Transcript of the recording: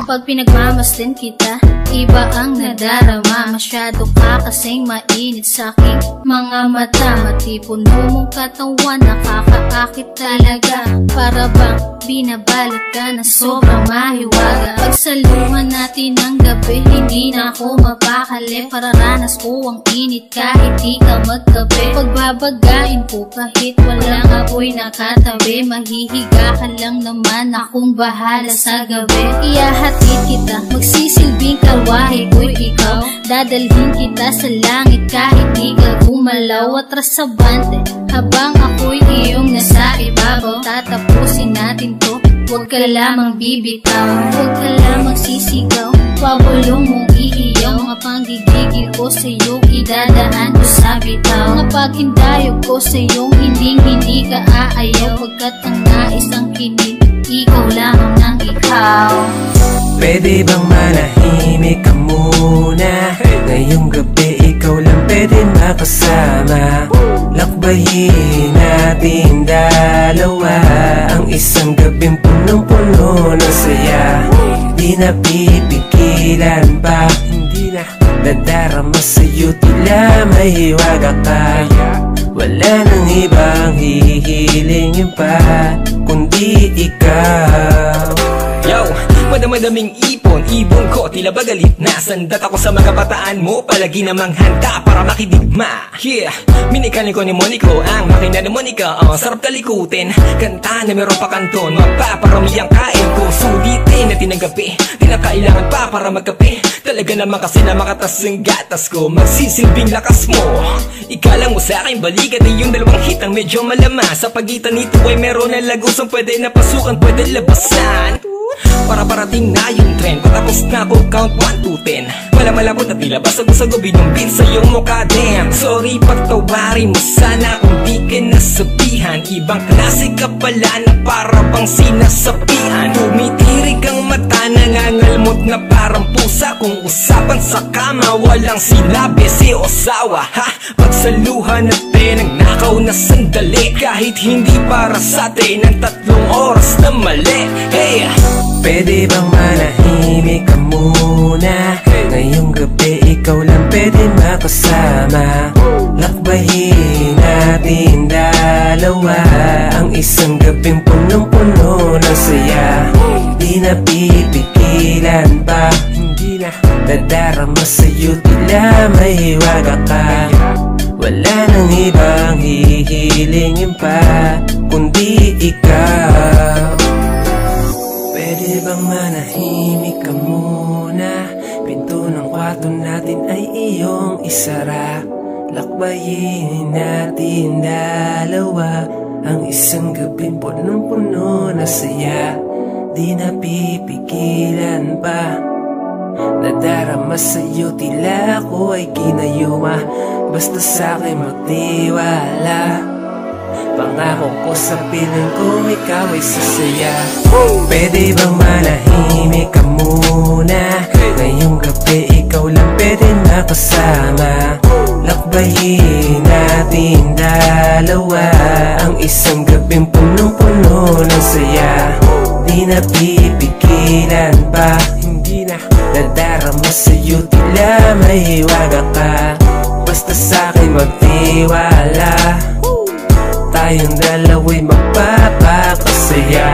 Pag pinagmamasdan kita, iba ang nadarama. Masyado ka kasing mainit sa'king mga mata. Matipuno mong katawan, nakakaakit talaga. Para bang binabalot ka na sobrang mahiwaga. Pagsaluhan natin ng gabi, hindi na ako mapakali. Pararanas ko ang init kahit di ka magkape. Pagbabagain ko kahit walang apoy nakatabi. Mahihiga ka lang naman, akong bahala sa gabi. Iyahatid kita, magsisilbing karwahe ko'y ikaw. Dadalhin kita sa langit kahit di ka gumalaw. Atras sa bante, habang ako'y iyong nasa ibabaw. Tatapusin natin to, huwag ka lamang bibitaw. Huwag ka lamang sisigaw, pabulong mong iiyaw. Mga panggigigil ko sa'yo, idadaan ko sa bitaw. Mga paghindayog ko sa'yo, hindi ka aayaw. Pagkat ang nais ang kinig, ikaw lamang ng ikaw. Pwede bang manahimik ka muna? Ngayong gabi ikaw lang pwede makasama. Lakbayin natin dalawa ang isang gabing punong-puno ng saya. Di na pipigilan pa, hindi na nadarama sa'yo, tila may hiwaga ka. Wala nang ibang hihilingin pa kundi ikaw. Yo! Madaming ibon ko, tila ba galit na? Sandat ako sa mga bataan mo, palagi namang handa para makidigma. Yeah, minikani ko ni Monico, ang makina ni Monica. Sarap talikutin, kanta na meron pa kanton. Mapaparami ang kain ko, sulitin na tinanggapi. Di na kailangan pa para magkape. Talaga naman kasi na makatas ang gatas ko, magsisilbing lakas mo. Ikalang mo sa aking balikat ay yung dalawang hitang medyo malama. Sa pagitan nito ay meron na lagusang pwede na pasukan, pwede labasan. Para parating na yung trend, patapos na ko count 1 to 10. Malamalabot na tila basag-basag o binumbit sa iyong mukha. Damn, sorry pagtawarin mo sana kung di ka nasabihan. Ibang klase ka pala na para bang sinasapian. Tumitirig ang mata, nangangalmot na parang pusa. Kung usapan sa kama, walang sinabi si Osawa. Ha? Pagsaluhan natin ang nakaw na sandali, kahit hindi para sa atin ang 3 oras na mali. Hey! Pwede bang manahimik ka muna? Ngayong gabi ikaw lang pwede makasama. Lakbayin natin dalawa ang isang gabing punong-puno ng saya. Di na pipigilan pa, hindi na nadarama sa'yo, tila may hiwaga ka. Wala nang ibang hihilingin pa kundi ikaw. Pwede bang manahimik ka muna? Pinto ng kwarto natin ay iyong isara. Lakbayin natin dalawa ang isang gabing punong-puno na saya. Di na pipigilan pa, nadarama sa'yo, tila ako ay ginayuma. Basta sa'kin magtiwala, pangako ko sa piling ko ikaw ay sasaya. Pwede bang manahimik ka muna? Ngayong gabi ikaw lang pwede nakasama. Lakbayin natin dalawa ang isang gabing punong-puno ng saya. Di na pipigilan pa, hindi na nadarama sa'yo, tila may hiwaga ka. Basta sa'kin magtiwala, tayong dalawa'y magpapakasaya.